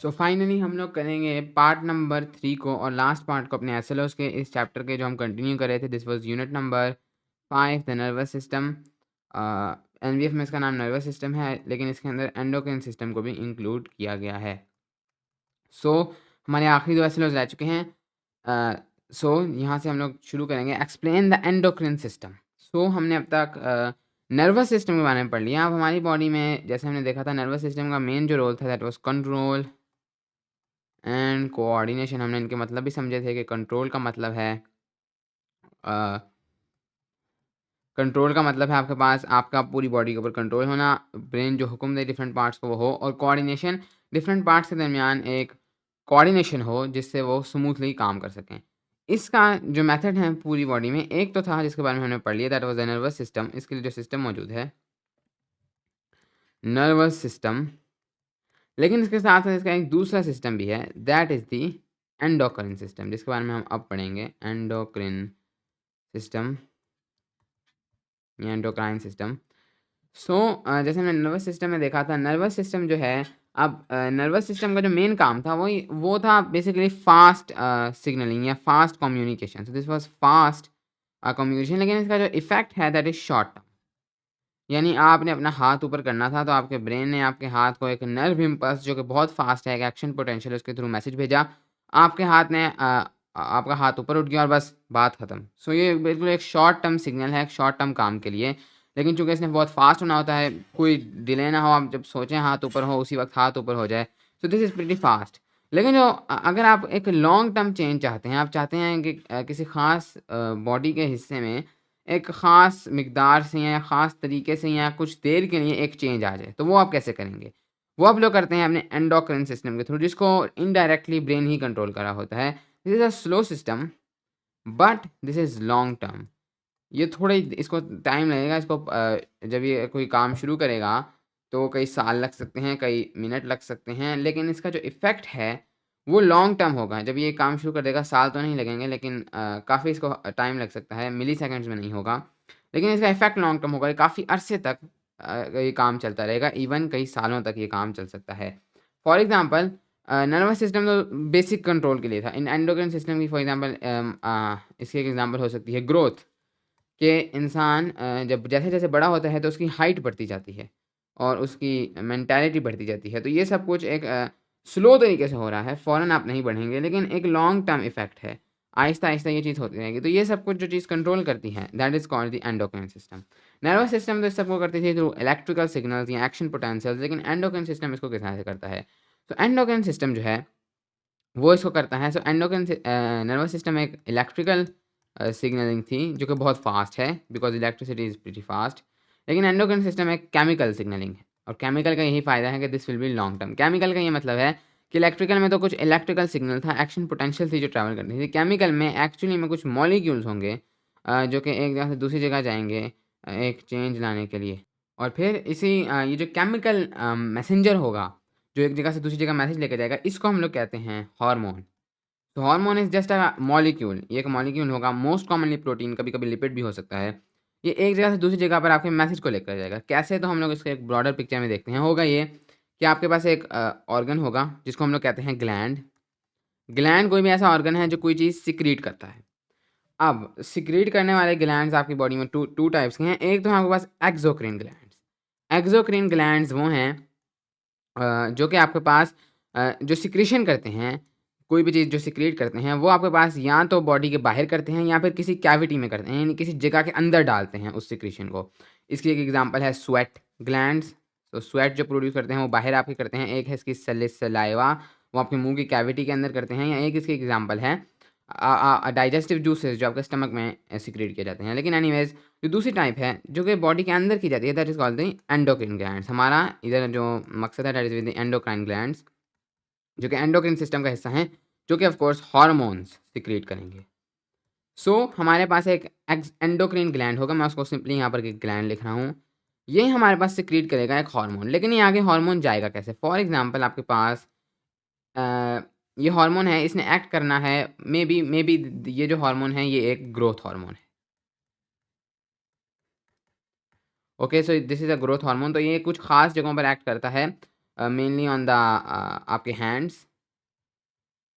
So finally हम लोग करेंगे पार्ट नंबर 3 को और लास्ट पार्ट को अपने एसएलओस के इस चैप्टर के जो हम कंटिन्यू कर रहे थे। This was unit number 5 the nervous system. NVF में इसका नाम नर्वस सिस्टम है, लेकिन इसके अंदर एंडोक्राइन सिस्टम को भी इंक्लूड किया गया है। सो हमारे आखिरी 2 एसएलओस रह चुके हैं। सो यहाँ से हम लोग शुरू करेंगे एक्सप्लेन द एंडोक्राइन सिस्टम। सो हमने अब तक नर्वस सिस्टम के बारे में पढ़ लिया। अब हमारी बॉडी में जैसे हमने देखा था नर्वस सिस्टम का मेन जो रोल था that was control and coordination. हमने इनके मतलब भी समझे थे कि कंट्रोल का मतलब है कंट्रोल का मतलब है आपके पास आपका पूरी बॉडी के ऊपर कंट्रोल होना, ब्रेन जो हुक्म दे डिफरेंट पार्ट्स को वो हो, और कोऑर्डिनेशन डिफरेंट पार्ट्स के दरमियान एक कोऑर्डिनेशन हो जिससे वो स्मूथली काम कर सकें। इसका जो मेथड है पूरी बॉडी में, एक तो था जिसके बारे में हमने पढ़ लिया that was the nervous system. इसके लिए जो सिस्टम मौजूद है नर्वस सिस्टम, लेकिन इसके साथ साथ इसका एक दूसरा सिस्टम भी है that is the endocrine system, जिसके बारे में हम अब पढ़ेंगे। एंडोक्राइन सिस्टम या एंडोक्राइन सिस्टम। सो जैसे हमने नर्वस सिस्टम में देखा था, नर्वस सिस्टम जो है अब नर्वस सिस्टम का जो मेन काम था वो था बेसिकली फास्ट सिग्नलिंग या fast communication. So this was fast communication, लेकिन इसका जो इफेक्ट है दैट इज शॉर्ट टर्म। यानी आपने अपना हाथ ऊपर करना था तो आपके ब्रेन ने आपके हाथ को एक नर्व इम्पल्स जो कि बहुत फास्ट है, एक एक्शन पोटेंशियल उसके थ्रू मैसेज भेजा। आपके हाथ ने आपका हाथ ऊपर उठ गया और बस बात ख़त्म। सो ये बिल्कुल एक शॉर्ट टर्म सिग्नल है, एक शॉर्ट टर्म काम के लिए। लेकिन चूंकि इसने बहुत फास्ट होना होता है, कोई डिले ना हो, आप जब सोचें हाथ ऊपर हो उसी वक्त हाथ ऊपर हो जाए। So this is pretty fast. लेकिन जो अगर आप एक लॉन्ग टर्म चेंज चाहते हैं, आप चाहते हैं कि किसी ख़ास बॉडी के हिस्से में एक ख़ास मिकदार से या ख़ास तरीके से या कुछ देर के लिए एक चेंज आ जाए, तो वो आप कैसे करेंगे? वो आप लोग करते हैं अपने एंडोक्राइन सिस्टम के थ्रू, जिसको इनडायरेक्टली ब्रेन ही कंट्रोल कर रहा होता है। This is a slow system but this is long term. ये थोड़े इसको टाइम लगेगा, इसको जब ये कोई काम शुरू करेगा तो कई साल लग सकते हैं, कई मिनट लग सकते हैं, लेकिन इसका जो इफ़ेक्ट है वो लॉन्ग टर्म होगा। जब ये काम शुरू कर देगा साल तो नहीं लगेंगे, लेकिन काफ़ी इसको टाइम लग सकता है, मिली सेकंड्स में नहीं होगा। लेकिन इसका इफ़ेक्ट लॉन्ग टर्म होगा, ये काफ़ी अरसे तक ये काम चलता रहेगा, इवन कई सालों तक ये काम चल सकता है। फॉर एग्ज़ाम्पल नर्वस सिस्टम तो बेसिक कंट्रोल के लिए था। इन एंडोक्राइन सिस्टम की फॉर एग्ज़ाम्पल इसकी एक एग्ज़ाम्पल हो सकती है ग्रोथ, कि इंसान जब जैसे-जैसे बड़ा होता है तो उसकी हाइट बढ़ती जाती है और उसकी मेंटालिटी बढ़ती जाती है। तो ये सब कुछ एक स्लो तरीके से हो रहा है, फ़ौरन आप नहीं बढ़ेंगे, लेकिन एक लॉन्ग टर्म इफ़ेक्ट है। आहिस्ता-आहिस्ता ये चीज़ होती रहेगी। तो ये सब कुछ जो चीज़ कंट्रोल करती है that is called the endocrine system. Nervous system तो इस सबको करती थी थ्रू इलेक्ट्रिकल सिग्नल्स या एक्शन पोटेंशियल्स, लेकिन एंडोक्राइन सिस्टम इसको किस तरह से करता है? तो एंडोक्राइन सिस्टम जो है वो इसको करता है। सो एंडोक्राइन नर्वस सिस्टम एक इलेक्ट्रिकल सिग्नलिंग थी जो कि बहुत फास्ट है because electricity is pretty fast. लेकिन एंडोक्राइन सिस्टम एक केमिकल सिग्नलिंग है, और केमिकल का यही फ़ायदा है कि this will be long term. Chemical का ये मतलब है कि इलेक्ट्रिकल में तो कुछ इलेक्ट्रिकल सिग्नल था, एक्शन पोटेंशियल थी जो ट्रैवल करनी थी। केमिकल में एक्चुअली में कुछ मॉलिक्यूल्स होंगे जो कि एक जगह से दूसरी जगह जाएंगे एक चेंज लाने के लिए। और फिर ये जो केमिकल मैसेंजर होगा जो एक जगह से दूसरी जगह मैसेज लेके जाएगा, इसको हम लोग कहते हैं हार्मोन। तो hormone is just a molecule, ये एक मॉलिक्यूल होगा, मोस्ट कॉमनली प्रोटीन, कभी-कभी लिपिड भी हो सकता है। ये एक जगह से दूसरी जगह पर आपके मैसेज को लेकर जाएगा। कैसे? तो हम लोग इसको एक ब्रॉडर पिक्चर में देखते हैं। होगा ये कि आपके पास एक ऑर्गन होगा जिसको हम लोग कहते हैं ग्लैंड। ग्लैंड कोई भी ऐसा ऑर्गन है जो कोई चीज़ सिक्रीट करता है। अब सिक्रीट करने वाले ग्लैंड्स आपकी बॉडी में टू टाइप्स के हैं। एक तो है आपके पास एक्सोक्राइन ग्लैंड्स। एक्सोक्राइन ग्लैंड्स वो हैं जो कि आपके पास जो सिक्रीशन करते हैं, कोई भी चीज़ जो सिक्रीट करते हैं, वो आपके पास या तो बॉडी के बाहर करते हैं या फिर किसी कैविटी में करते हैं, यानी किसी जगह के अंदर डालते हैं उस सिक्रीशन को। इसकी एक एग्ज़ाम्पल है स्वेट ग्लैंड्स। तो स्वेट जो प्रोड्यूस करते हैं वो बाहर आपके करते हैं। एक है इसकी सलाइवा, वो आपके मुँह की कैविटी के अंदर करते हैं, या एक इसकी एग्ज़ाम्पल है डाइजेस्टिव जूसेस जो आपके स्टमक में सिक्रीट किए जाते हैं। लेकिन एनीवेज़ जो दूसरी टाइप है जो कि बॉडी के अंदर की जाती है that is called the endocrine glands. हमारा इधर जो मकसद है that is with the endocrine glands, जो कि एंडोक्राइन सिस्टम का हिस्सा हैं, जो कि ऑफ कोर्स हार्मोन्स सिक्रीट करेंगे। सो हमारे पास एक एंडोक्राइन ग्लैंड होगा, मैं उसको सिंपली यहाँ पर एक ग्लैंड लिख रहा हूँ। ये हमारे पास सिक्रीट करेगा एक हार्मोन, लेकिन ये आगे हार्मोन जाएगा कैसे? फॉर एग्ज़ाम्पल आपके पास अ, ये हार्मोन है, इसने एक्ट करना है, मे बी ये जो हार्मोन है ये एक ग्रोथ हार्मोन है। Okay, so this is a growth hormone. तो ये कुछ ख़ास जगहों पर एक्ट करता है मेनली ऑन द आपके हैंड्स,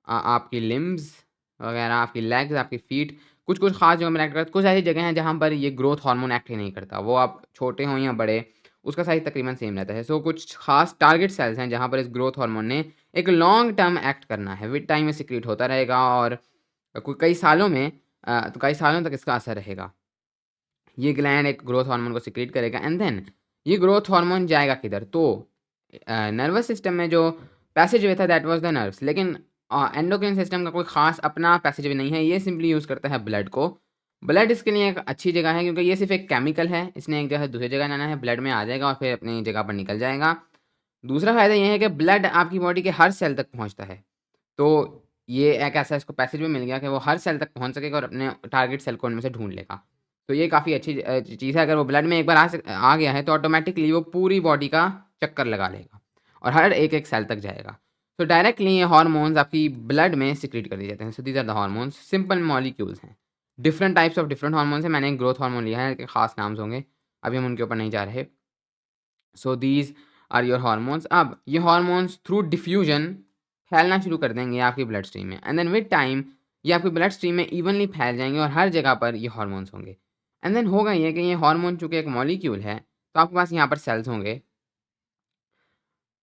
आपकी लिम्ब्स वगैरह, आपकी लेग्स, आपकी फीट, कुछ-कुछ ख़ास जगहों में एक्ट करता है। कुछ ऐसी जगह हैं जहाँ पर ये ग्रोथ हार्मोन एक्ट ही नहीं करता। वो आप छोटे हों या बड़े, उसका साइज़ तकरीबन सेम रहता है। सो कुछ ख़ास टारगेट सेल्स हैं जहाँ पर इस ग्रोथ हार्मोन ने एक लॉन्ग टर्म एक्ट करना है। विद टाइम ये सीक्रेट होता रहेगा और कई सालों में तो कई सालों तक इसका असर रहेगा। ये ग्लैंड एक ग्रोथ हार्मोन को सीक्रेट करेगा एंड देन ये ग्रोथ हार्मोन जाएगा किधर? तो नर्वस सिस्टम में जो पैसेज वे था दैट वाज़ द नर्व्स, लेकिन एंडोक्राइन सिस्टम का कोई ख़ास अपना पैसेज वे नहीं है, ये सिंपली यूज़ करता है ब्लड को। ब्लड इसके लिए एक अच्छी जगह है क्योंकि ये सिर्फ़ एक केमिकल है, इसने एक जगह से दूसरी जगह जाना है, ब्लड में आ जाएगा और फिर अपनी जगह पर निकल जाएगा। दूसरा फ़ायदा ये है कि ब्लड आपकी बॉडी के हर सेल तक पहुँचता है। तो ये एक ऐसा इसको पैसेज भी मिल गया कि वो हर सेल तक पहुँच सकेगा और अपने टारगेट सेल को उनमें से ढूँढ लेगा। तो ये काफ़ी अच्छी चीज़ है, अगर वो ब्लड में एक बार आ गया है तो ऑटोमैटिकली वो पूरी बॉडी का चक्कर लगा लेगा और हर एक-एक सेल तक जाएगा। तो डायरेक्टली ये हार्मोन्स आपकी ब्लड में सीक्रेट कर दिए जाते हैं। So these are the hormones, simple molecules हैं। Different types of different hormones हैं। मैंने एक ग्रोथ हार्मोन लिया है, इनके ख़ास नाम्स होंगे। अभी हम उनके ऊपर नहीं जा रहे। सो दीज़ आर योर हार्मोन्स। अब ये हार्मोन्स थ्रू डिफ्यूजन फैलना शुरू कर देंगे आपकी ब्लड स्ट्रीम में एंड देन विद टाइम ये आपकी ब्लड स्ट्रीम में इवनली फैल जाएँगे और हर जगह पर ये हार्मोन्स होंगे। एंड देन होगा ये कि ये हार्मोन चूँकि एक मॉलिक्यूल है, तो आपके पास यहाँ पर सेल्स होंगे।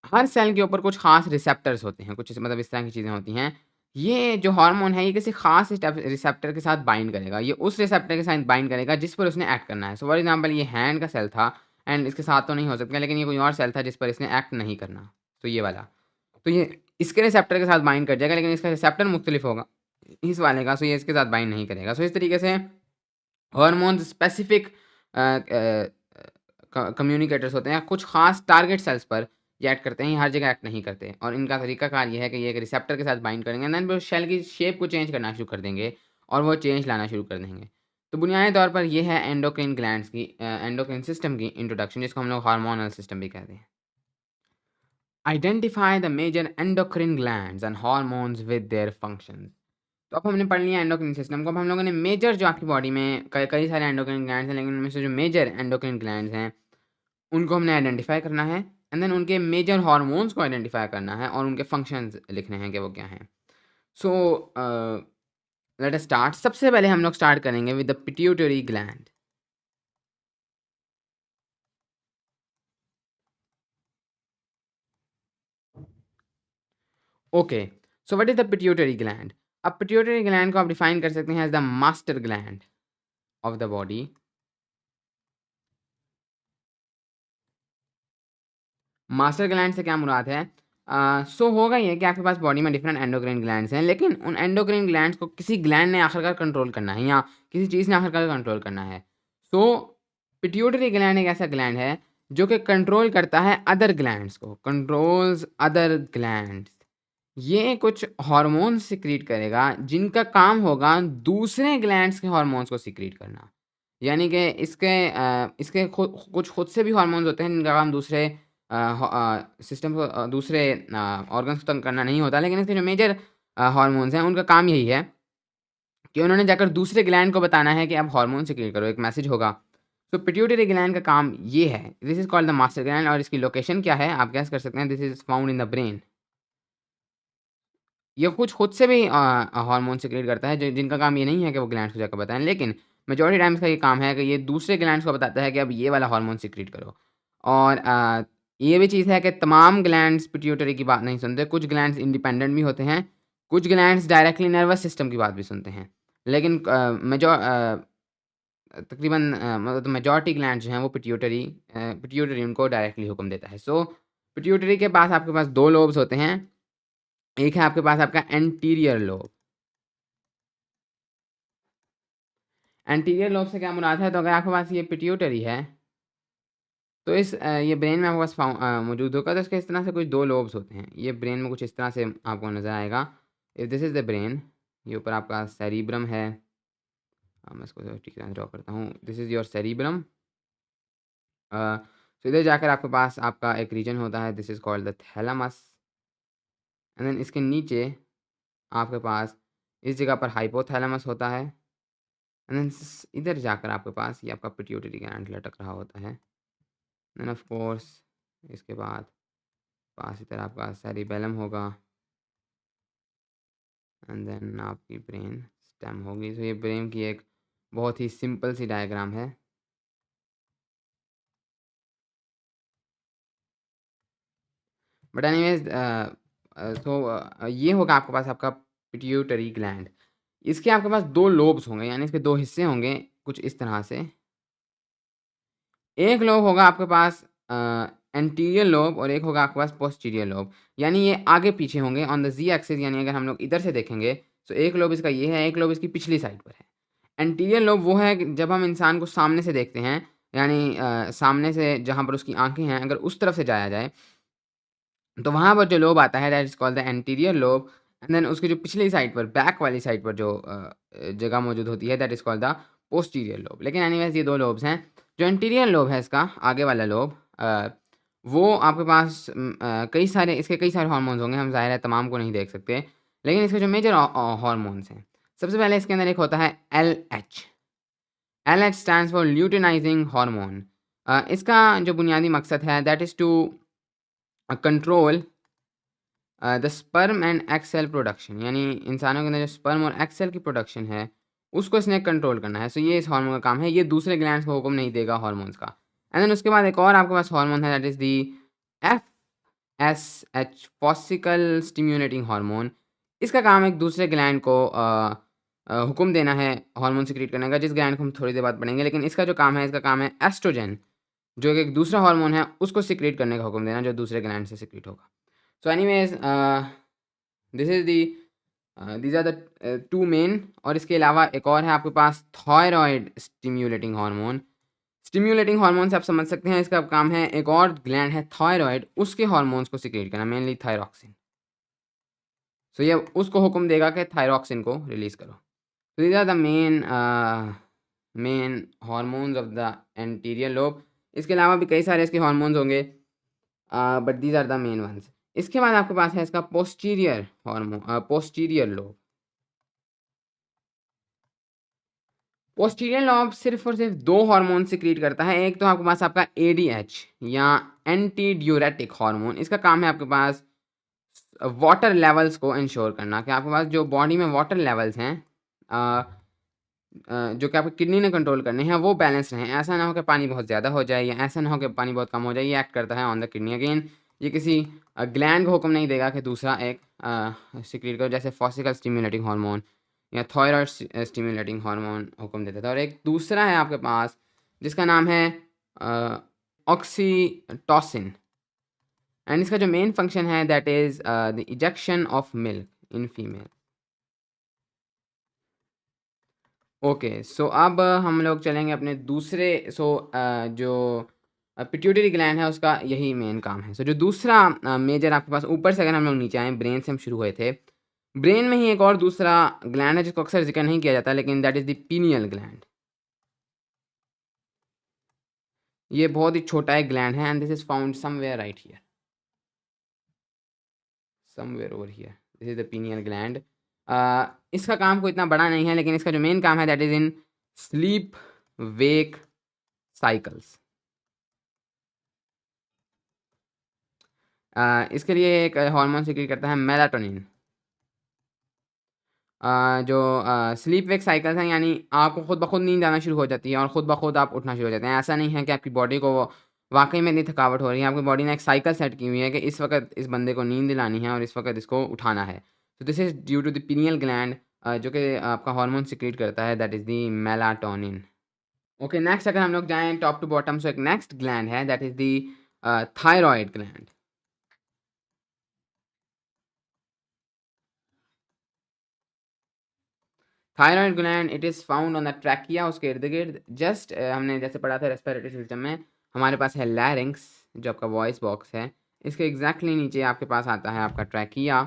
हर सेल के ऊपर कुछ ख़ास रिसेप्टर्स होते हैं, कुछ मतलब इस तरह की चीज़ें होती हैं। ये जो हार्मोन है, ये किसी ख़ास रिसेप्टर के साथ बाइंड करेगा। ये उस रिसेप्टर के साथ बाइंड करेगा जिस पर उसने एक्ट करना है। सो फॉर एग्ज़ाम्पल ये हैंड का सेल था एंड इसके साथ तो नहीं हो सकता, लेकिन ये कोई और सेल था जिस पर इसने एक्ट नहीं करना, तो ये वाला। तो ये इसके रिसेप्टर के साथ बाइंड कर जाएगा, लेकिन इसका रिसेप्टर मुख्तलिफ होगा इस वाले का, सो ये इसके साथ बाइंड नहीं करेगा। सो इस तरीके से हार्मोन्स स्पेसिफिक कम्युनिकेटर्स होते हैं, कुछ ख़ास टारगेट सेल्स पर ये एक्ट करते हैं, ये हर जगह एक्ट नहीं करते और इनका तरीकाकार ये है कि ये एक रिसेप्टर के साथ बाइंड करेंगे एंड देन वो सेल की शेप को चेंज करना शुरू कर देंगे और वो चेंज लाना शुरू कर देंगे। तो बुनियादी तौर पर ये है एंडोक्राइन ग्लैंड्स की एंडोक्राइन सिस्टम की इंट्रोडक्शन, जिसको हम लोग हार्मोनल सिस्टम भी कहते हैं। Identify the major endocrine glands and hormones with their functions. तो अब हमने पढ़ लिया एंडोक्राइन सिस्टम को। अब हम लोगों ने मेजर जो आपकी बॉडी में कई सारे एंडोक्राइन ग्लैंड्स हैं, लेकिन उनमें से जो मेजर एंडोक्राइन ग्लैंड्स हैं उनको हमने आइडेंटिफ़ाई करना है एंड देन उनके मेजर हार्मोन्स को आइडेंटिफ़ाई करना है और उनके फंक्शंस लिखने हैं कि वो क्या हैं। So let us start. सबसे पहले हम लोग स्टार्ट करेंगे with the pituitary gland. Okay, so what is the pituitary gland? अब पिट्यूटरी ग्लैंड को आप डिफाइन कर सकते हैं as the master gland of the body. Master gland से क्या मुराद है? सो होगा ये कि आपके पास बॉडी में डिफरेंट एंडोक्राइन ग्लैंड्स हैं, लेकिन उन एंडोक्राइन ग्लैंड्स को किसी ग्लैंड ने आखिरकार कंट्रोल करना है या किसी चीज़ ने आखिरकार कंट्रोल करना है। सो पिट्यूटरी ग्लैंड एक ऐसा ग्लैंड है जो कि कंट्रोल करता है अदर ग्लैंड्स को, कंट्रोल्स अदर ग्लैंड्स। ये कुछ हार्मोन्स सीक्रेट करेगा जिनका काम होगा दूसरे ग्लैंड्स के हार्मोन्स को सीक्रेट करना। यानी कि इसके कुछ खुद से भी हार्मोन्स होते हैं जिनका काम दूसरे सिस्टम को दूसरे ऑर्गन्स को तंग करना नहीं होता, लेकिन इसके जो मेजर हार्मोन्स हैं उनका काम यही है कि उन्होंने जाकर दूसरे ग्लैंड को बताना है कि आप हार्मोन सीक्रेट करो, एक मैसेज होगा। तो पिट्यूटरी ग्लैंड का काम ये है, this is called the master gland और इसकी लोकेशन क्या है आप गेस कर सकते हैं, this is found in the brain. ये कुछ खुद से भी हार्मोन सीक्रेट करता है जिनका काम ये नहीं है कि वो ग्लैंड्स को जाकर बताएँ, लेकिन मेजॉरिटी टाइम्स का ये काम है कि ये दूसरे ग्लैंड्स को बताता है कि अब ये वाला हार्मोन सीक्रेट करो। और ये भी चीज़ है कि तमाम ग्लैंड्स पिट्यूटरी की बात नहीं सुनते, कुछ ग्लैंड्स इंडिपेंडेंट भी होते हैं, कुछ ग्लैंड्स डायरेक्टली नर्वस सिस्टम की बात भी सुनते हैं। लेकिन तकरीबन मतलब मेजॉरिटी ग्लैंड्स जो हैं वो पिट्यूटरी उनको डायरेक्टली हुक्म देता है। सो पिट्यूटरी के पास आपके पास 2 लोब्स होते हैं, एक है आपके पास आपका एंटीरियर लोब। एंटीरियर लोब से क्या मुराद है? तो अगर आपके पास ये पिट्यूटरी है, तो ये ब्रेन में आपके पास मौजूद होगा, तो इसके इस तरह से कुछ 2 लोब्स होते हैं। ये ब्रेन में कुछ इस तरह से आपको नज़र आएगा। If this is the brain, ये ऊपर आपका सेरिब्रम है। मैं इसको ठीक से ड्रॉ करता हूँ। This is your cerebrum. तो इधर जाकर आपके पास आपका एक रीजन होता है, this is called the thalamus and then इसके नीचे आपके पास इस जगह पर हाइपोथैलेमस होता है एंड देन इधर जाकर आपके पास ये आपका पिट्यूटरी ग्लैंड लटक रहा होता है। देन ऑफ कोर्स इसके बाद पास इधर आपका सेरिबेलम होगा एंड देन आपकी ब्रेन स्टेम होगी। तो ये ब्रेन की एक बहुत ही सिंपल सी डायग्राम है। बट एनीवेज़ ये होगा आपके पास आपका पिट्यूटरी ग्लैंड। इसके आपके पास 2 लोब्स होंगे, यानी इसके 2 हिस्से होंगे कुछ इस तरह से। एक लोब होगा आपके पास एंटीरियर लोब और एक होगा आपके पास पोस्टीरियर लोब। यानी ये आगे-पीछे होंगे ऑन द ज़ी एक्सिस, यानी अगर हम लोग इधर से देखेंगे, तो एक लोब इसका ये है, एक लोब इसकी पिछली साइड पर है। एंटीरियर लोब वो है कि जब हम इंसान को सामने से देखते हैं, यानी सामने से जहाँ पर उसकी आँखें हैं, अगर उस तरफ से जाया जाए, तो वहाँ पर जो लोब आता है that is called the anterior lobe and then उसकी जो पिछली साइड पर, बैक वाली साइड पर जो जगह मौजूद होती है that is called the posterior lobe. लेकिन एनीवेज़ ये 2 लोब्स हैं। जो एंटीरियर लोब है इसका आगे वाला लोब, वो आपके पास कई सारे हार्मोन्स होंगे, हम ज़ाहिर है तमाम को नहीं देख सकते। लेकिन इसके जो मेजर हार्मोन्स हैं, सबसे पहले इसके अंदर एक होता है LH. LH stands for luteinizing hormone. इसका जो बुनियादी मकसद है that is to control the sperm and egg cell production, यानी इंसानों के अंदर जो स्पर्म और एग सेल की प्रोडक्शन है, उसको इसने कंट्रोल करना है। सो ये इस हार्मोन का काम है, ये दूसरे ग्लैंड्स को हुक्म नहीं देगा हार्मोन्स का। एंड देन उसके बाद एक और आपके पास हार्मोन है that is the FSH, follicle stimulating hormone. इसका काम एक दूसरे ग्लैंड को हुक्म देना है हार्मोन सिक्रीट करने का, जिस ग्लैंड को हम थोड़ी देर बाद पढ़ेंगे। लेकिन इसका जो काम है, इसका काम है एस्ट्रोजन, जो कि एक दूसरा हार्मोन है, उसको सिक्रीट करने का हुक्म देना, जो दूसरे ग्लैंड से सिक्रीट होगा। So anyways this is the these are the 2 main. और इसके अलावा एक और है आपके पास thyroid stimulating hormone. Stimulating hormone से आप समझ सकते हैं इसका काम है, एक और ग्लैंड है थायरॉइड, उसके हार्मोन्स को सिक्रीट करना, मेनली थायरॉक्सिन। सो ये उसको हुक्म देगा कि थायरॉक्सिन को रिलीज़ करो। So these are the main hormones of the anterior lobe. इसके अलावा भी कई सारे इसके हार्मोन्स होंगे, but these are the main ones. इसके बाद आपके पास है इसका posterior hormone, posterior lobe. Posterior lobe सिर्फ और सिर्फ 2 हार्मोन सिक्रीट करता है। एक तो आपके पास आपका एडीएच या एंटी ड्यूरेटिक हार्मोन। इसका काम है आपके पास वाटर लेवल्स को इंश्योर करना, कि आपके पास जो बॉडी में वाटर लेवल्स हैं, जो कि आपकी किडनी ने कंट्रोल करने हैं, वो बैलेंस रहें। ऐसा ना हो कि पानी बहुत ज़्यादा हो जाए या ऐसा ना हो कि पानी बहुत कम हो जाए। ये एक्ट करता है ऑन द किडनी। अगेन ये किसी ग्लैंड को हुक्म नहीं देगा कि दूसरा एक सिक्रीट करो, जैसे फॉसिकल स्टिम्युलेटिंग हार्मोन या थायरॉइड स्टिम्युलेटिंग हार्मोन हुक्म देता था। और एक दूसरा है आपके पास जिसका नाम है ऑक्सीटोसिन, एंड इसका जो मेन फंक्शन है that is the ejection of milk in female. Okay, so अब हम लोग चलेंगे अपने दूसरे। जो पिट्यूटरी ग्लैंड है उसका यही मेन काम है। सो जो दूसरा मेजर आपके पास, ऊपर से अगर हम लोग नीचे आएँ, ब्रेन से हम शुरू हुए थे। ब्रेन में ही एक और दूसरा ग्लैंड है जिसको अक्सर ज़िक्र नहीं किया जाता, लेकिन that is the pineal gland. ये बहुत ही छोटा एक ग्लैंड है and this is found somewhere right here, somewhere over here, this is the pineal gland. इसका काम कोई इतना बड़ा नहीं है, लेकिन इसका जो मेन काम है that is in sleep wake cycles. इसके लिए एक हार्मोन सिक्रीट करता है मेलाटोनिन। जो स्लीप वेक साइकिल्स हैं, यानी आपको खुद ब खुद नींद आना शुरू हो जाती है और खुद ब खुद आप उठना शुरू हो जाते हैं। ऐसा नहीं है कि आपकी बॉडी को वाक़ई में इतनी थकावट हो रही है। आपकी बॉडी ने एक साइकिल सेट की हुई है कि इस वक़्त इस बंदे को नींद दिलानी है और इस वक़्त इसको उठाना है। तो this is due to the pineal gland, जो कि आपका हार्मोन सिक्रीट करता है that is the melatonin. Okay, next अगर हम लोग जाएँ टॉप टू बॉटम, सो एक नेक्स्ट ग्लैंड है that is the thyroid gland. Thyroid gland it is found on the trachea, उसके इर्द-गिर्द। जस्ट हमने जैसे पढ़ा था रेस्पिरेटरी सिस्टम में, हमारे पास है लैरिंक्स जो आपका वॉइस बॉक्स है। इसके एग्ज़ैक्टली नीचे आपके पास आता है आपका ट्रैकिया,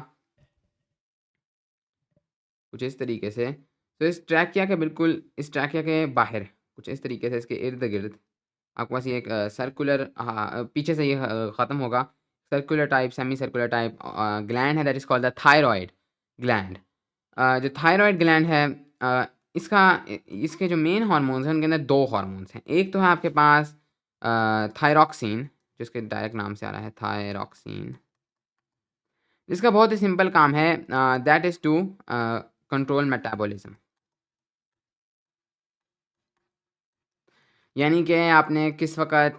कुछ इस तरीके से। तो इस ट्रैकिया के बिल्कुल, इस ट्रैकिया के बाहर कुछ इस तरीके से इसके इर्द-गिर्द आपके पास ये एक सर्कुलर, पीछे से ये ख़त्म होगा, circular type, semi circular type gland है that is called the thyroid gland. जो थायरॉइड ग्लैंड है, अ, इसका इसके जो मेन हार्मोन्स हैं उनके अंदर 2 हार्मोन्स हैं। एक तो है आपके पास थायरॉक्सिन, जो इसके डायरेक्ट नाम से आ रहा है थायरॉक्सिन। इसका बहुत ही सिंपल काम है, that is to control metabolism. यानी कि आपने किस वक़्त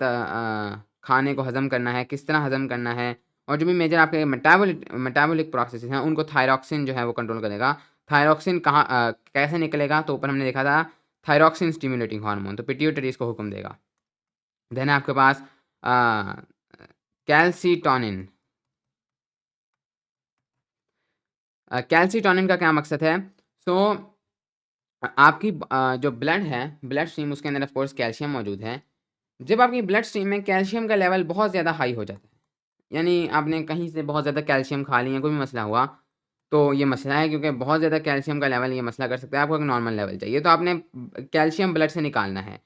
खाने को हज़म करना है, किस तरह हज़म करना है, और जो भी मेजर आपके मेटाबॉलिक प्रोसेसेस हैं, उनको थायरॉक्सिन जो है वो कंट्रोल करेगा। थायरॉक्सिन कैसे निकलेगा? तो ऊपर हमने देखा था थायरॉक्सिन स्टिम्युलेटिंग हार्मोन, तो पिट्यूटरी इसको हुक्म देगा। देन आपके पास कैल्सिटोनिन। कैल्सिटोनिन का क्या मकसद है? सो आपकी जो ब्लड है, ब्लड स्ट्रीम, उसके अंदर ऑफ कोर्स कैल्शियम मौजूद है। जब आपकी ब्लड स्ट्रीम में कैल्शियम का लेवल बहुत ज़्यादा हाई हो जाता है, यानी आपने कहीं से बहुत ज़्यादा कैल्शियम खा लिया, कोई भी मसला हुआ, तो ये मसला है क्योंकि बहुत ज़्यादा कैल्शियम का लेवल ये मसला कर सकता है। आपको एक नॉर्मल लेवल चाहिए, तो आपने कैल्शियम ब्लड से निकालना है।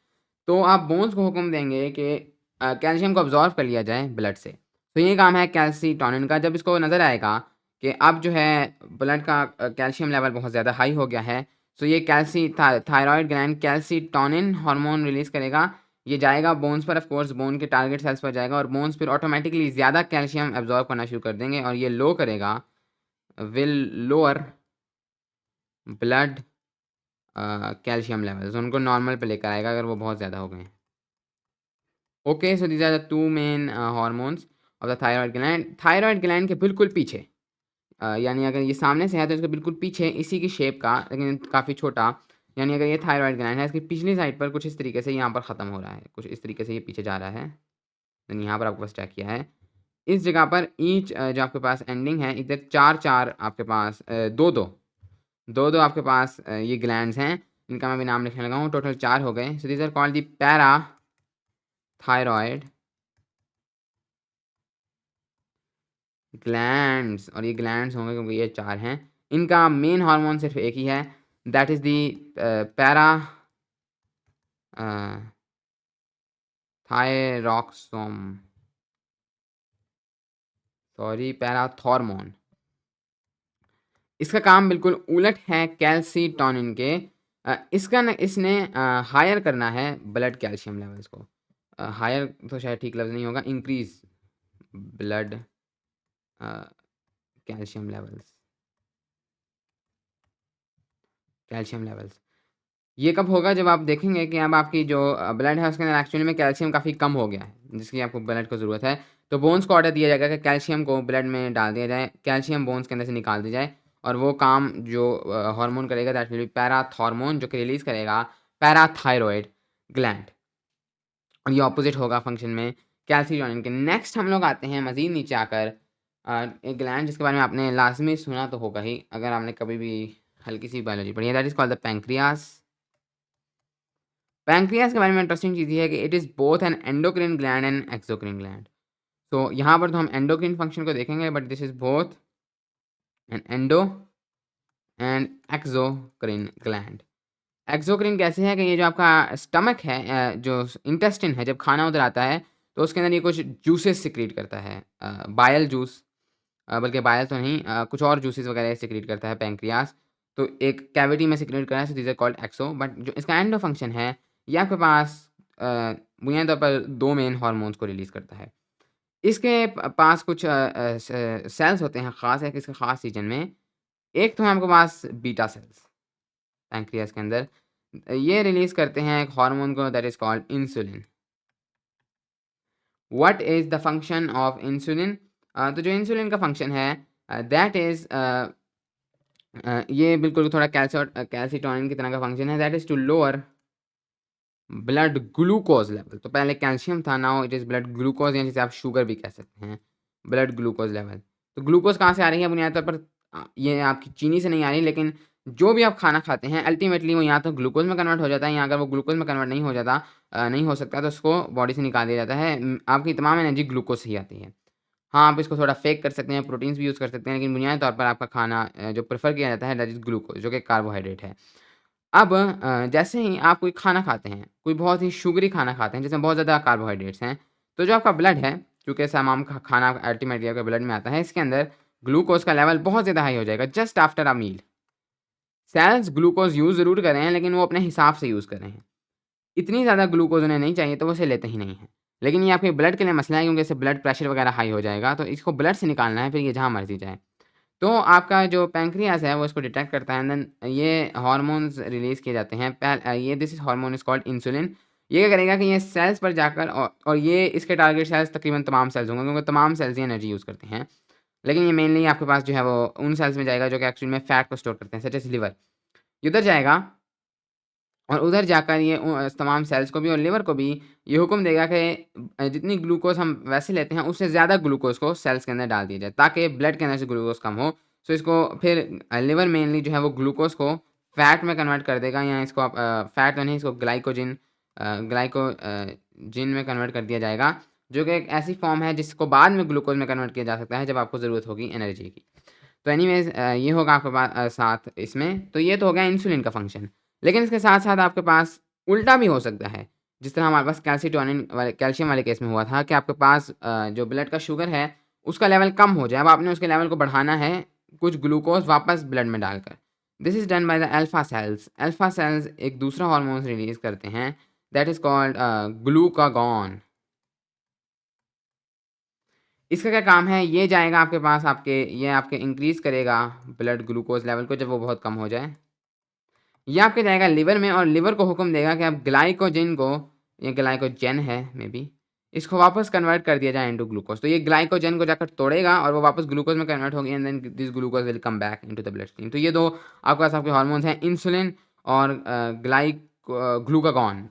तो आप बोन्स को हुक्म देंगे कि कैल्शियम को अब्ज़ॉर्ब कर लिया जाए ब्लड से। तो ये काम है कैल्सिटोनिन का। जब इसको नज़र आएगा कि अब जो है ब्लड का कैल्शियम लेवल बहुत ज़्यादा हाई हो गया है, तो ये thyroid gland calcitonin hormone release करेगा। ये जाएगा बोन्स पर, ऑफ कोर्स बोन के टारगेट सेल्स पर जाएगा, और बोन्स फिर ऑटोमैटिकली ज़्यादा कैल्शियम अब्ज़ॉर्ब करना शुरू कर देंगे, और ये लो करेगा, will lower blood calcium levels, उनको नॉर्मल पे लेकर आएगा अगर वो बहुत ज़्यादा हो गए हैं। Okay, so these are the 2 main hormones of the thyroid gland. Thyroid gland के बिल्कुल पीछे, यानी अगर ये सामने से है तो इसके बिल्कुल पीछे इसी की शेप का, लेकिन काफ़ी छोटा, यानी अगर ये थायरॉइड ग्लैंड है, इसकी पिछली साइड पर कुछ इस तरीके से यहाँ पर ख़त्म हो रहा है, कुछ इस तरीके से ये पीछे जा रहा है। देन यहाँ पर आपके पास चेक किया है, इस जगह पर ईच जो आपके पास एंडिंग है, इधर 4-4 आपके पास 2-2 2-2 आपके पास ये ग्लैंड्स हैं, इनका मैं भी नाम लिखने लगा हूँ, टोटल 4 हो गए। So these are called the parathyroid glands, और ये ग्लैंड्स होंगे क्योंकि ये 4 हैं। इनका मेन हार्मोन सिर्फ एक ही है, that is the para thyroxome, sorry, parathormone. इसका काम बिल्कुल उलट है कैल्सिटोनिन के। इसने हायर करना है ब्लड कैल्शियम लेवल्स को। हायर तो शायद ठीक लफ्ज़ नहीं होगा, increase blood calcium levels, calcium levels. ये कब होगा? जब आप देखेंगे कि अब आपकी जो ब्लड है उसके अंदर एक्चुअली में कैल्शियम काफ़ी कम हो गया है, जिसकी आपको ब्लड को ज़रूरत है। तो बोन्स को ऑर्डर दिया जाएगा कि कैल्शियम को ब्लड में डाल दिया जाए, कैल्शियम बोन्स के अंदर से निकाल दिया जाए, और वो काम जो हार्मोन करेगा दैट विल बी पैराथॉर्मोन, जो कि रिलीज़ करेगा पैराथायरॉइड ग्लैंड, और ये ऑपोज़िट होगा फंक्शन में कैल्सिटोनिन के। नेक्स्ट हम लोग आते हैं मज़ीद नीचे आकर एक ग्लैंड जिसके बारे में आपने लाज़मी सुना तो होगा ही, अगर आपने कभी भी हल्की-सी बायोलॉजी पढ़ी है, that is called the pancreas. Pancreas के बारे में इंटरेस्टिंग चीज़ ये है कि it is both an endocrine gland and exocrine gland. तो यहाँ पर तो हम एंडोक्राइन फंक्शन को देखेंगे, but this is both an endo and exocrine gland. Exocrine कैसे है कि ये जो आपका स्टमक है, जो इंटेस्टाइन है, जब खाना उधर आता है तो उसके अंदर ये कुछ जूसेस सिक्रीट करता है, बाइल जूस, बल्कि बाइल तो नहीं, कुछ और जूसेस वगैरह सिक्रीट करता है पैंक्रियास। तो एक कैविटी में सिक्रीट कर रहा है, so these are called exo. But जो इसका एंडो फंक्शन है, ये आपके पास बुनियादी तौर पर 2 मेन हार्मोन्स को रिलीज़ करता है। इसके पास कुछ सेल्स होते हैं ख़ास, है किसी ख़ास रीजन में। एक तो है आपके पास बीटा सेल्स पैंक्रियास के अंदर, ये रिलीज़ करते हैं एक हार्मोन को that is called insulin. What is the function of insulin? तो जो इंसुलिन का फंक्शन है दैट इज़ ये बिल्कुल थोड़ा कैल्सिटोनिन की तरह का फंक्शन है, that is to lower blood glucose level. तो पहले कैल्शियम था, now it is blood glucose, या जिसे आप शुगर भी कह सकते हैं, ब्लड ग्लूकोज़ लेवल। तो ग्लूकोज़ कहाँ से आ रही है? बुनियादी तौर पर ये आपकी चीनी से नहीं आ रही, लेकिन जो भी आप खाना खाते हैं अल्टीमेटली वो या तो ग्लूकोज़ में कन्वर्ट हो जाता है, या अगर वो ग्लूकोज़ में कन्वर्ट नहीं हो जाता, नहीं हो सकता, तो उसको बॉडी से निकाल दिया जाता है। आपकी तमाम एनर्जी ग्लूकोज़ से ही आती है। हाँ, आप इसको थोड़ा फेक कर सकते हैं, प्रोटीन्स भी यूज़ कर सकते हैं, लेकिन बुनियादी तौर पर आपका खाना जो प्रेफ़र किया जाता है दैट इज़ ग्लूकोज़, जो कि कार्बोहाइड्रेट है। अब जैसे ही आप कोई खाना खाते हैं, कोई बहुत ही शुगरी खाना खाते हैं, जिसमें बहुत ज़्यादा कार्बोहाइड्रेट्स हैं, तो जो आपका ब्लड है, चूँकि तमाम खाना अल्टीमेटली आपके ब्लड में आता है, इसके अंदर ग्लूकोज़ का लेवल बहुत ज़्यादा हाई हो जाएगा just after a meal. Cells glucose use ज़रूर कर रहे हैं, लेकिन वो अपने हिसाब से यूज़ कर रहे हैं। इतनी ज़्यादा ग्लूकोज़ उन्हें नहीं चाहिए, तो वो इसे लेते ही नहीं हैं। लेकिन ये आपके ब्लड के लिए मसला है, क्योंकि इससे ब्लड प्रेशर वगैरह हाई हो जाएगा, तो इसको ब्लड से निकालना है, फिर ये जहाँ मर्ज़ी जाए। तो आपका जो पैंक्रियास है वो इसको डिटेक्ट करता है एंड देन ये हार्मोन्स रिलीज़ किए जाते हैं। ये this is hormone is called insulin. ये क्या करेगा कि ये सेल्स पर जाकर और ये इसके टारगेट सेल्स तकरीबन तमाम सेल्स होंगे क्योंकि तमाम सेल्स ही एनर्जी यूज़ करते हैं। लेकिन ये मेनली आपके पास जो है वो उन सेल्स में जाएगा जो कि एक्चुअली में फैट को स्टोर करते हैं, सच एज़ लिवर। ये उधर जाएगा और उधर जाकर ये तमाम सेल्स को भी और लिवर को भी ये हुक्म देगा कि जितनी ग्लूकोज़ हम वैसे लेते हैं उससे ज़्यादा ग्लूकोज़ को सेल्स के अंदर डाल दिया जाए ताकि ब्लड के अंदर से ग्लूकोज़ कम हो। सो इसको फिर लिवर मेनली जो है वो ग्लूकोज़ को फैट में कन्वर्ट कर देगा या इसको आप फैट तो नहीं इसको ग्लाइकोजिन में कन्वर्ट कर दिया जाएगा, जो कि एक ऐसी फॉर्म है जिसको बाद में ग्लूकोज़ में कन्वर्ट किया जा सकता है जब आपको ज़रूरत होगी एनर्जी की। तो एनीवेज़ ये होगा आपके पास साथ इसमें, तो ये तो हो गया इंसुलिन का फ़ंक्शन। लेकिन इसके साथ-साथ आपके पास उल्टा भी हो सकता है, जिस तरह हमारे पास कैल्सिटोनिन वाले कैल्शियम वाले केस में हुआ था कि आपके पास जो ब्लड का शुगर है, उसका लेवल कम हो जाए। अब आपने उसके लेवल को बढ़ाना है, कुछ ग्लूकोज़ वापस ब्लड में डालकर। This is done by the alpha cells. Alpha cells एक दूसरा हार्मोन रिलीज़ करते हैं, दैट इज़ कॉल्ड ग्लूकागॉन। इसका क्या काम है, ये जाएगा आपके पास ये आपके इंक्रीज़ करेगा ब्लड ग्लूकोज़ लेवल को जब वो बहुत कम हो जाए। ये आपके जाएगा लिवर में और लिवर को हुक्म देगा कि अब ग्लाइकोजेन को, ये ग्लाइकोजेन है मे बी, इसको वापस कन्वर्ट कर दिया जाए इनटू ग्लूकोज़। तो ये ग्लाइकोजेन को जाकर तोड़ेगा और वो वापस ग्लूकोज़ में कन्वर्ट होगी and then this glucose will come back into the blood stream. तो ये 2 आपके पास आपके हार्मोन्स हैं, इंसुलिन और ग्लूकागॉन,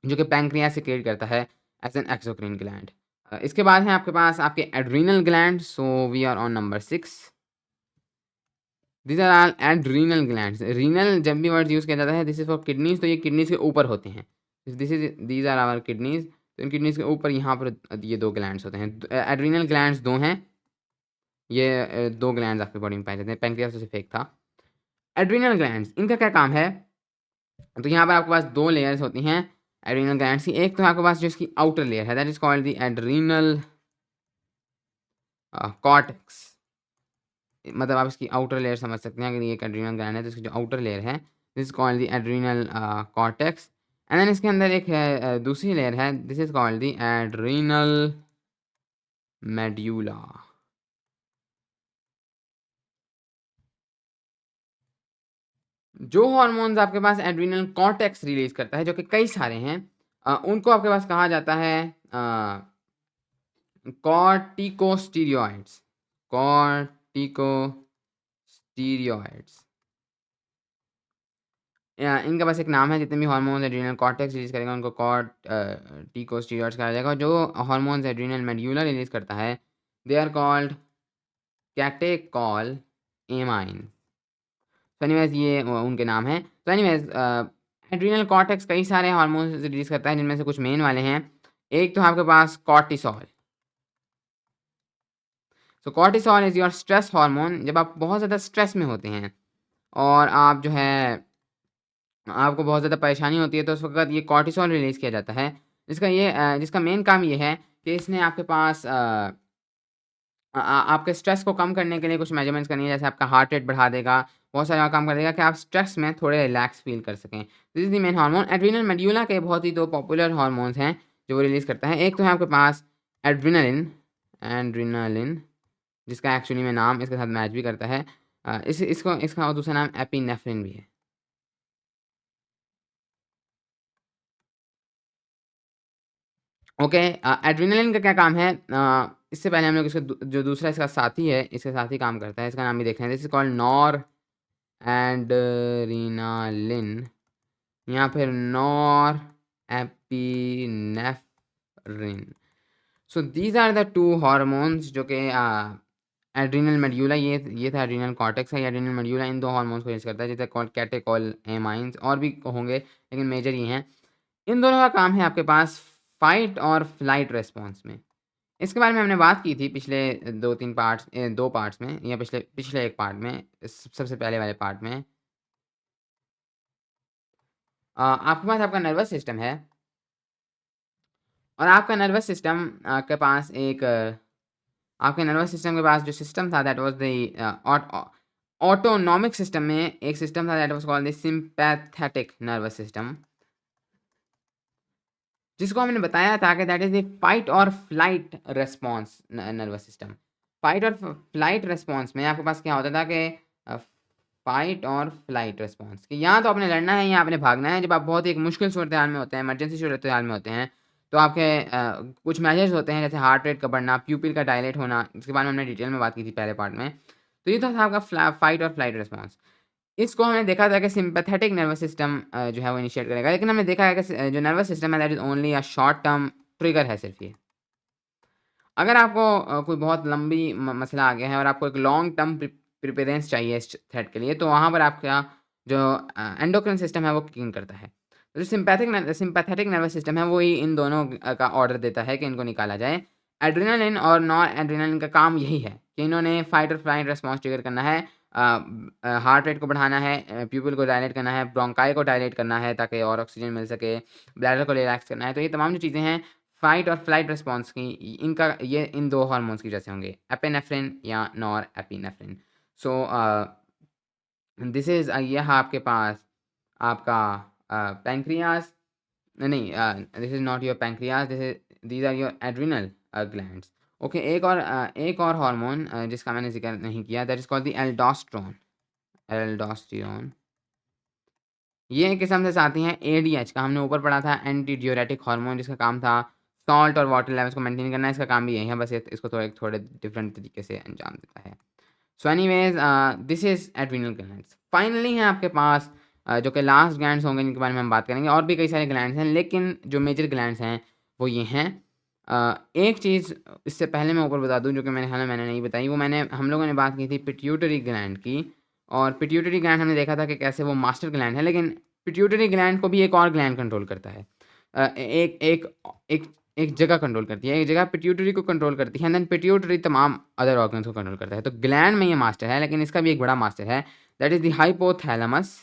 जो कि पैंक्रियास सिक्रीट करता है एज़ एन एक्सोक्राइन ग्लैंड। इसके बाद हैं आपके पास आपके adrenal gland. So we are on number 6। These are all adrenal glands. Renal जब भी वर्ड यूज़ किया जाता है दिस इज़ फॉर किडनीज़, तो ये किडनीज़ के ऊपर होते हैं। These are our kidneys. तो इन किडनीज़ के ऊपर यहाँ पर ये 2 ग्लैंड्स होते हैं। एड्रीनल ग्लैंड्स 2 हैं। ये 2 ग्लैंड्स आपकी बॉडी में पाए जाते हैं। पैंक्रियास तो सिर्फ़ एक था। एड्रीनल ग्लैंड्स इनका क्या काम है? तो यहाँ पर आपके पास 2 लेयर्स होती हैं एड्रीनल ग्लैंड्स की। एक तो आपके पास जो इसकी आउटर लेयर है that is called the adrenal cortex. मतलब आप इसकी आउटर लेयर समझ सकते हैं, अगर ये एक एड्रीनल ग्लैंड है तो इसकी जो आउटर लेयर है this is called the adrenal cortex. And then इसके अंदर एक है दूसरी लेयर है, this is called the adrenal medulla. जो हार्मोन्स आपके पास एड्रीनल कॉर्टेक्स रिलीज करता है जो कि कई सारे हैं, उनको आपके पास कहा जाता है कॉर्टिकोस्टीरियोइड्स। कॉर्टिकोस्टीरियोइड्स इनका बस एक नाम है। जितने भी हार्मोन्स एड्रीनल कॉर्टेक्स रिलीज़ करेगा उनको कॉर्टिकोस्टीरॉइड्स कहा जाएगा। जो हार्मोन्स एड्रीनल मेड्यूला रिलीज़ करता है they are called catechol amine. तो एनीवेज़ ये उनके नाम हैं। तो एनीवेज़ एड्रीनल कॉर्टेक्स कई सारे हार्मोन्स रिलीज़ करता है जिनमें से कुछ मेन वाले हैं। एक तो आपके पास cortisol. So cortisol is your stress hormone. जब आप बहुत ज़्यादा स्ट्रेस में होते हैं और आप जो है आपको बहुत ज़्यादा परेशानी होती है तो उस वक़्त ये कॉर्टिसोल रिलीज़ किया जाता है। जिसका मेन काम ये है कि इसने आपके पास आपके स्ट्रेस को कम करने के लिए कुछ मेजरमेंट्स करनी है, जैसे आपका हार्ट रेट बढ़ा देगा, बहुत सारा काम कर देगा कि आप स्ट्रेस में थोड़े रिलैक्स फ़ील कर सकें। This is the main hormone. Adrenal medulla के बहुत ही 2 पॉपुलर हार्मोन्स हैं जो वो रिलीज़ करता है। एक तो है आपके पास एड्रेनालिन एड्रेनालिन जिसका एक्चुअली में नाम इसके साथ मैच भी करता है। इसका दूसरा नाम एपिनेफ्रिन भी है। ओके, एड्रेनालिन का क्या काम है? इससे पहले हम लोग इसका जो दूसरा इसका साथी है, इसके साथ ही काम करता है, इसका नाम भी देख लें। This is called noradrenaline या फिर norepinephrine. So these are the 2 hormones जो कि एड्रीनल मेड्यूला ये था एड्रीनल कॉर्टेक्स है, ये एड्रीनल मेड्यूला इन 2 हार्मोन्स को रिलीज़ करता है, जैसे कॉल्ड कैटेकोलएमाइन्स और भी होंगे लेकिन मेजर ये हैं। इन दोनों का काम है आपके पास फाइट और फ्लाइट रिस्पॉन्स में। इसके बारे में हमने बात की थी पिछले 2-3 पार्ट्स 2 पार्ट्स में या पिछले पिछले एक पार्ट में, सबसे पहले वाले पार्ट में। आपके पास आपका नर्वस सिस्टम है और आपका नर्वस सिस्टम के पास एक आपके नर्वस सिस्टम के पास जो सिस्टम था that was the autonomic system में एक सिस्टम था that was called the sympathetic nervous system, जिसको हमने बताया था कि दैट इज़ द फाइट और flight response nervous system. Fight और फ्लाइट रिस्पॉन्स में आपके पास क्या होता था कि फाइट और फ्लाइट रिस्पॉन्स कि यहाँ तो आपने लड़ना है या आपने भागना है। जब आप बहुत ही एक मुश्किल सूरत हाल में होते हैं, इमरजेंसी सूरत हाल में होते हैं, तो आपके कुछ मेजर्स होते हैं जैसे हार्ट रेट का बढ़ना, प्यूपिल का डायलेट होना, जिसके बारे में हमने डिटेल में बात की थी पहले पार्ट में। तो ये तो था आपका फाइट और फ्लाइट रिस्पॉन्स। इसको हमने देखा था कि सिंपैथेटिक नर्वस सिस्टम जो है वो इनिशिएट करेगा, लेकिन हमने देखा है कि जो नर्वस सिस्टम है that is only a short term trigger है सिर्फ ये। अगर आपको कोई बहुत लंबी मसला आ गया है और आपको एक लॉन्ग टर्म प्रिपेरेंस चाहिए इस थ्रेट के लिए, तो वहाँ पर आपका जो एंडोक्राइन सिस्टम है वो किक करता है। तो जो सिंपैथेटिक नर्वस सिस्टम है वो ही इन दोनों का ऑर्डर देता है कि इनको निकाला जाए। एड्रेनालिन और नॉर एड्रेनालिन का काम यही है कि इन्होंने फाइट और फ्लाइट रिस्पॉन्स ट्रिगर करना है, हार्ट रेट को बढ़ाना है, प्यूपिल को डायलेट करना है, ब्रोंकाई को डायलेट करना है ताकि और ऑक्सीजन मिल सके, ब्लैडर को रिलैक्स करना है। तो ये तमाम जो चीज़ें हैं फाइट और फ्लाइट रिस्पॉन्स की, इनका ये इन 2 हार्मोन्स की वजह से होंगे, एपिनेफ्रिन या नॉरएपिनेफ्रिन। सो दिस इज़ यह आपके पास आपका पैंक्रियाज़ नहीं, this is not your pancreas, these are your adrenal glands. Okay, एक और हार्मोन जिसका मैंने ज़िक्र नहीं किया, that is called the aldosterone. Aldosterone ये किस्म से आती हैं एडीएच का, हमने ऊपर पढ़ा था एंटी ड्यूरेटिक हार्मोन, जिसका काम था सॉल्ट और वाटर लेवल्स को मेंटेन करना। इसका काम भी यही है, बस ये इसको थोड़े डिफरेंट तरीके से अंजाम देता है। So anyways this is adrenal glands. Finally है आपके पास जो कि लास्ट ग्लैंड्स होंगे जिनके बारे में हम बात करेंगे। और भी कई सारे ग्लैंड्स हैं, लेकिन जो मेजर ग्लैंड्स हैं वो ये हैं। एक चीज़ इससे पहले मैं ऊपर बता दूँ जो कि मेरे ख्याल में मैंने नहीं बताई, वो हम लोगों ने बात की थी पिट्यूटरी ग्लैंड की। और पिट्यूटरी ग्लैंड हमने देखा था कि कैसे वो मास्टर ग्लैंड है, लेकिन पिट्यूटरी ग्लैंड को भी एक और ग्लैंड कंट्रोल करता है। एक एक एक एक जगह कंट्रोल करती है, एक जगह पिट्यूटरी को कंट्रोल करती है, एंड देन पिट्यूटरी तमाम अदर ऑर्गन्स को कंट्रोल करता है। तो ग्लैंड में ये मास्टर है, लेकिन इसका भी एक बड़ा मास्टर है, that is the hypothalamus.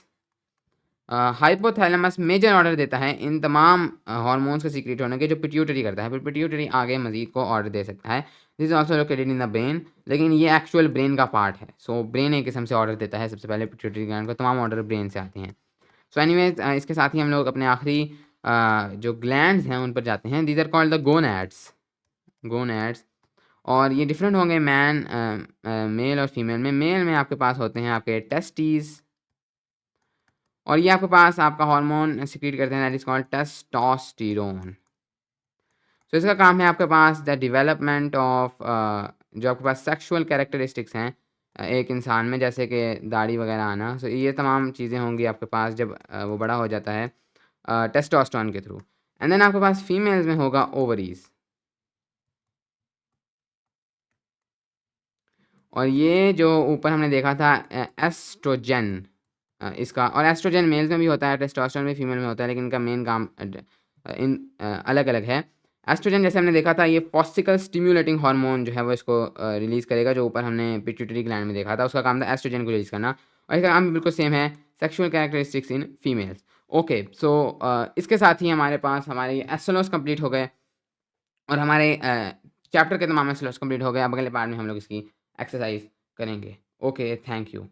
Hypothalamus major order देता है इन तमाम हार्मोन्स के सीक्रेट होने के, जो पिट्यूटरी करता है। फिर पिट्यूटरी आगे मजीद को ऑर्डर दे सकता है। This is also located in the brain, लेकिन ये एक्चुअल ब्रेन का पार्ट है। सो ब्रेन एक किस्म से ऑर्डर देता है सबसे पहले पिट्यूटरी ग्लैंड को, तमाम ऑर्डर ब्रेन से आते हैं। सो एनीवेज इसके साथ ही हम लोग अपने आखिरी जो ग्लैंड्स हैं उन पर जाते हैं। These are called the gonads. Gonads और ये डिफरेंट होंगे मेल और फीमेल में। मेल में आपके पास होते हैं आपके टेस्टीज, और ये आपके पास आपका हार्मोन सिक्रीट करते हैं, दैट इज कॉल्ड टेस्टोस्टेरोन। तो इसका काम है आपके पास द डेवलपमेंट ऑफ जो आपके पास सेक्सुअल कैरेक्टरिस्टिक्स हैं एक इंसान में, जैसे कि दाढ़ी वगैरह आना। सो ये तमाम चीज़ें होंगी आपके पास जब वो बड़ा हो जाता है टेस्टोस्टेरोन के थ्रू। एंड देन आपके पास फीमेल्स में होगा ओवरीज, और ये जो ऊपर हमने देखा था एस्ट्रोजन, इसका और एस्ट्रोजन मेल्स में भी होता है, टेस्टोस्टेरोन भी फीमेल में होता है, लेकिन इनका मेन काम इन अलग अलग है। एस्ट्रोजन जैसे हमने देखा था ये फॉसिकल स्टिम्युलेटिंग हार्मोन जो है वो इसको रिलीज़ करेगा, जो ऊपर हमने पिट्यूटरी ग्लैंड में देखा था, उसका काम था एस्ट्रोजन को रिलीज़ करना, और इसका काम भी बिल्कुल सेम है, sexual characteristics in females. Okay, so इसके साथ ही हमारे पास हमारे एसएलओस कंप्लीट हो गए, और हमारे चैप्टर के तमाम एसएलओस कंप्लीट हो गए। अब अगले पार्ट में हम लोग इसकी एक्सरसाइज करेंगे। Okay, thank you.